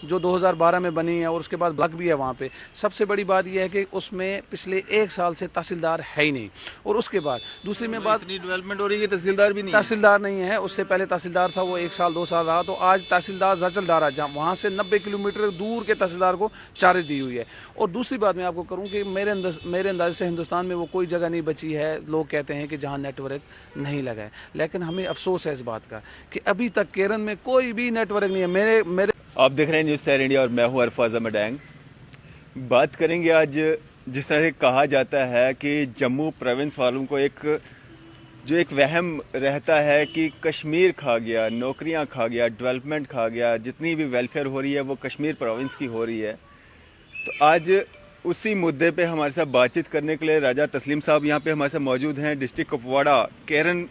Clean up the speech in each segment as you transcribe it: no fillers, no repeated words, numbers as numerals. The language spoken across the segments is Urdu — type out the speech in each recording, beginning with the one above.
جو 2012 میں بنی ہے اور اس کے بعد بلاک بھی ہے وہاں پہ. سب سے بڑی بات یہ ہے کہ اس میں پچھلے 1 سال سے تحصیلدار ہے ہی نہیں. اور اس کے بعد دوسری میں بات اتنی ڈیولپمنٹ ہو رہی ہے کہ تحصیلدار بھی نہیں ہے. تحصیلدار نہیں ہے. اس سے پہلے تحصیلدار تھا وہ 1 سال 2 سال رہا, تو آج تحصیلدار زچل ڈارا جہاں وہاں سے 90 کلومیٹر دور کے تحصیلدار کو چارج دی ہوئی ہے. اور دوسری بات میں آپ کو کروں کہ میرے انداز سے ہندوستان میں وہ کوئی جگہ نہیں بچی ہے, لوگ کہتے ہیں کہ جہاں نیٹ ورک نہیں لگا ہے, لیکن ہمیں افسوس ہے اس بات کا کہ ابھی تک کیرن میں کوئی بھی نیٹ ورک نہیں ہے. میرے آپ دیکھ رہے ہیں نیوز سیر انڈیا اور میں ہوں عرفاظ احمد ڈینگ. بات کریں گے آج جس طرح سے کہا جاتا ہے کہ جموں پروونس والوں کو ایک وہم رہتا ہے کہ کشمیر کھا گیا, نوکریاں کھا گیا, ڈیولپمنٹ کھا گیا, جتنی بھی ویلفیئر ہو رہی ہے وہ کشمیر پروونس کی ہو رہی ہے. تو آج اسی مدعے پہ ہمارے ساتھ بات چیت کرنے کے لیے راجہ تسلیم صاحب یہاں پہ ہمارے ساتھ موجود ہیں. ڈسٹرکٹ کپواڑہ کیرن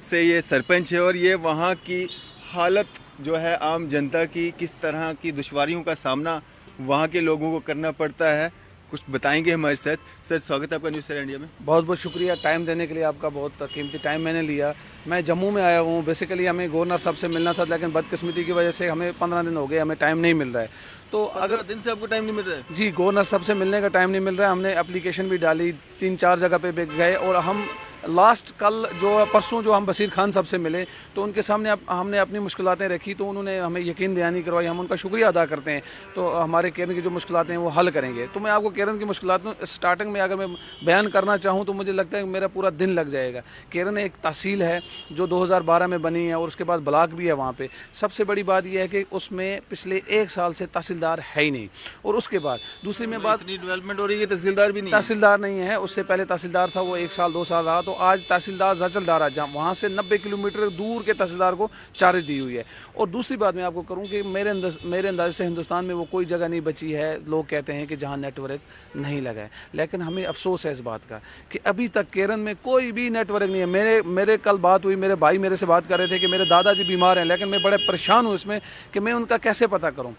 سے یہ سرپنچ ہے, اور یہ وہاں کی حالت جو ہے عام جنتا کی, کس طرح کی دشواریوں کا سامنا وہاں کے لوگوں کو کرنا پڑتا ہے, کچھ بتائیں گے ہمارے ساتھ. سر سواگت ہے آپ کا نیوز سیر انڈیا میں. بہت بہت شکریہ ٹائم دینے کے لیے, آپ کا بہت قیمتی ٹائم میں نے لیا. میں جموں میں آیا ہوں. بیسیکلی ہمیں گورنر صاحب سے ملنا تھا, لیکن بدقسمتی کی وجہ سے ہمیں 15 دن ہو گئے, ہمیں ٹائم نہیں مل رہا ہے. تو اگر 15 دن سے آپ کو ٹائم نہیں مل رہا ہے؟ جی, گورنر صاحب سے ملنے کا ٹائم نہیں مل رہا ہے. ہم نے اپلیکیشن بھی ڈالی, 3-4 جگہ پہ گئے, اور ہم لاسٹ کل جو پرسوں جو ہم بصیر خان صاحب سے ملے تو ان کے سامنے ہم نے اپنی مشکلاتیں رکھی, تو انہوں نے ہمیں یقین دہانی کروائی. ہم ان کا شکریہ ادا کرتے ہیں. تو ہمارے کیرن کی جو مشکلات ہیں وہ حل کریں گے. تو میں آپ کو کیرن کی مشکلات اسٹارٹنگ میں اگر میں بیان کرنا چاہوں تو مجھے لگتا ہے کہ میرا پورا دن لگ جائے گا. کیرن ایک تحصیل ہے جو 2012 میں بنی ہے, اور اس کے بعد بلاک بھی ہے وہاں پہ. سب سے بڑی بات یہ ہے کہ اس میں پچھلے 1 سال سے تحصیلدار ہے ہی نہیں. اور اس کے بعد دوسری میں بات اتنی ڈیولپمنٹ ہو رہی ہے کہ تحصیلدار بھی نہیں ہے. تحصیلدار نہیں ہے. اس سے پہلے تحصیلدار تھا وہ 1 سال 2 سال رہا, تو آج تحصیلدار زچل ڈارا جہاں وہاں سے 90 کلومیٹر دور کے تحصیلدار کو چارج دی ہوئی ہے. اور دوسری بات میں آپ کو کروں کہ میرے انداز سے ہندوستان میں وہ کوئی جگہ نہیں بچی ہے, لوگ کہتے ہیں کہ جہاں نیٹ ورک نہیں لگا ہے, لیکن ہمیں افسوس ہے اس بات کا کہ ابھی تک کیرن میں کوئی بھی نیٹ ورک نہیں ہے. میرے کل بات ہوئی, میرے بھائی میرے سے بات کر رہے تھے کہ میرے دادا جی بیمار ہیں, لیکن میں بڑے پریشان ہوں اس میں کہ میں ان کا کیسے پتہ کروں.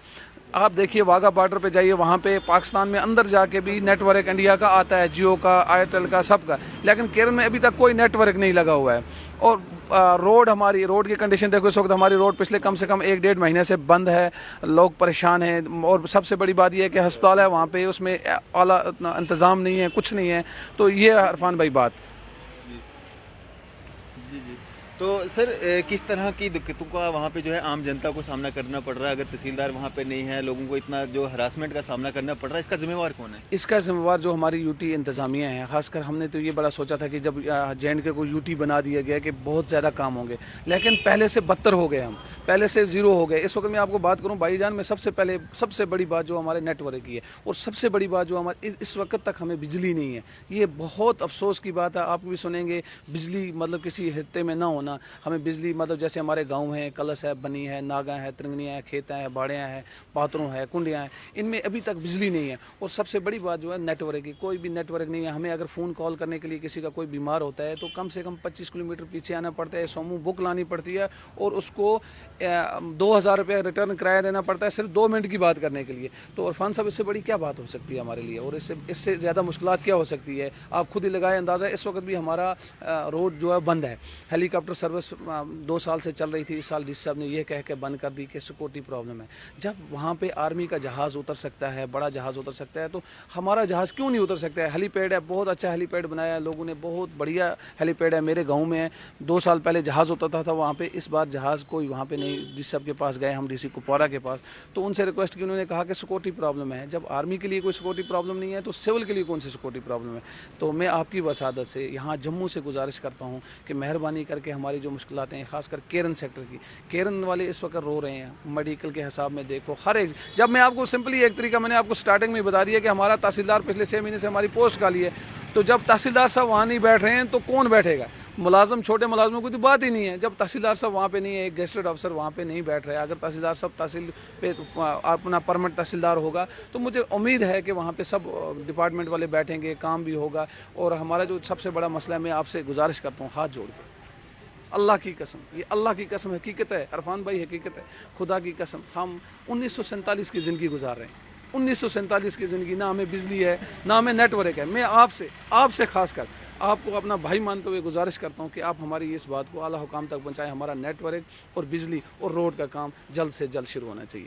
آپ دیکھیے واگا بارڈر پہ جائیے, وہاں پہ پاکستان میں اندر جا کے بھی نیٹ ورک انڈیا کا آتا ہے, جیو کا, ایئرٹیل کا, سب کا, لیکن کیرن میں ابھی تک کوئی نیٹ ورک نہیں لگا ہوا ہے. اور ہماری روڈ کی کنڈیشن دیکھو, اس وقت ہماری روڈ پچھلے کم سے کم 1-1.5 مہینے سے بند ہے, لوگ پریشان ہیں. اور سب سے بڑی بات یہ ہے کہ ہسپتال ہے وہاں پہ, اس میں اعلیٰ انتظام نہیں ہے, کچھ نہیں ہے. تو یہ عرفان بھائی بات. جی جی. تو سر کس طرح کی دقتوں کا وہاں پہ جو ہے عام جنتا کو سامنا کرنا پڑ رہا ہے؟ اگر تحصیلدار وہاں پہ نہیں ہے, لوگوں کو اتنا جو ہراسمنٹ کا سامنا کرنا پڑ رہا ہے, اس کا ذمہ وار کون ہے؟ اس کا ذمہ وار جو ہماری یو ٹی انتظامیہ ہیں. خاص کر ہم نے تو یہ بڑا سوچا تھا کہ جب JNK کو یو ٹی بنا دیا گیا کہ بہت زیادہ کام ہوں گے, لیکن پہلے سے بدتر ہو گئے, ہم پہلے سے زیرو ہو گئے. اس وقت میں آپ کو بات کروں بھائی جان, میں سب سے بڑی بات جو ہمارے نیٹ ورک کی ہے, اور سب سے بڑی بات جو ہمارے اس وقت تک ہمیں بجلی نہیں ہے. یہ بہت افسوس کی بات ہے. آپ بھی سنیں گے بجلی مطلب کسی خطے میں نہ ہونا. ہمیں بجلی مطلب جیسے ہمارے گاؤں ہیں, کلس ہے, بنی ہے, ناگا ہے, ترنگنیاں ہیں, کھیتا ہے, باڑیاں ہیں, پاتروں ہے, کنڈیاں ہیں, ان میں ابھی تک بجلی نہیں ہے. اور سب سے بڑی بات جو ہے نیٹ ورک کی, کوئی بھی نیٹ ورک نہیں ہے. ہمیں اگر فون کال کرنے کے لیے کسی کا کوئی بیمار ہوتا ہے تو کم سے کم 25 کلومیٹر پیچھے آنا پڑتا ہے, سومو بک لانی پڑتی ہے, اور اس کو 2000 روپے ریٹرن کرایہ دینا پڑتا ہے صرف 2 منٹ کی بات کرنے کے لیے. تو عرفان صاحب, اس سے بڑی کیا بات ہو سکتی ہے ہمارے لیے, اور اس سے زیادہ مشکلات کیا ہو سکتی ہے؟ آپ خود ہی لگائیں اندازہ. اس وقت بھی ہمارا روڈ جو ہے بند ہے. ہیلی کاپٹر سروس 2 سال سے چل رہی تھی, اس سال ڈی سی صاحب نے یہ کہہ کے بند کر دی کہ سیکورٹی پرابلم ہے. جب وہاں پہ آرمی کا جہاز اتر سکتا ہے, بڑا جہاز اتر سکتا ہے, تو ہمارا جہاز کیوں نہیں اتر سکتا ہے؟ ہیلی پیڈ ہے, بہت اچھا ہیلی پیڈ بنایا ہے لوگوں نے, بہت بڑھیا ہیلی پیڈ ہے. میرے گاؤں میں 2 سال پہلے جہاز اترتا تھا وہاں پہ, اس بار جہاز کوئی وہاں پہ نہیں. ڈی سی صاحب کے پاس گئے ہم, DC کپوارہ کے پاس, تو ان سے ریکویسٹ کی, انہوں نے کہا کہ سیکورٹی پرابلم ہے. جب آرمی کے لیے کوئی سیکورٹی پرابلم نہیں ہے تو سول کے لیے کون سی سیکورٹی پرابلم ہے؟ تو میں آپ کی وسادت سے یہاں جموں سے گزارش کرتا ہوں کہ مہربانی کر کے ہماری جو مشکلات ہیں, خاص کر کیرن سیکٹر کی, کیرن والے اس وقت رو رہے ہیں. میڈیکل کے حساب میں دیکھو, ہر ایک, جب میں آپ کو سمپلی ایک طریقہ میں نے آپ کو سٹارٹنگ میں بتا دیا کہ ہمارا تحصیلدار پچھلے 6 مہینے سے ہماری پوسٹ کالی ہے, تو جب تحصیلدار صاحب وہاں نہیں بیٹھ رہے ہیں تو کون بیٹھے گا؟ ملازم, چھوٹے ملازموں کی تو بات ہی نہیں ہے. جب تحصیلدار صاحب وہاں پہ نہیں ہے, ایک گیسٹڈ افسر وہاں پہ نہیں بیٹھ رہا ہے, اگر تحصیلدار صاحب تحصیل پہ اپنا پرمنٹ تحصیلدار ہوگا تو مجھے امید ہے کہ وہاں پہ سب ڈپارٹمنٹ والے بیٹھیں گے, کام بھی ہوگا. اور ہمارا جو سب سے بڑا مسئلہ ہے, میں آپ سے گزارش کرتا ہوں ہاتھ جوڑ کے, اللہ کی قسم, یہ اللہ کی قسم حقیقت ہے عرفان بھائی, حقیقت ہے, خدا کی قسم. ہم 1947 کی زندگی گزار رہے ہیں, 1947 کی زندگی. نہ ہمیں بجلی ہے, نہ ہمیں نیٹ ورک ہے. میں آپ سے خاص کر آپ کو اپنا بھائی مانتے ہوئے گزارش کرتا ہوں کہ آپ ہماری اس بات کو اعلیٰ حکام تک پہنچائیں. ہمارا نیٹ ورک اور بجلی اور روڈ کا کام جلد سے جلد شروع ہونا چاہیے.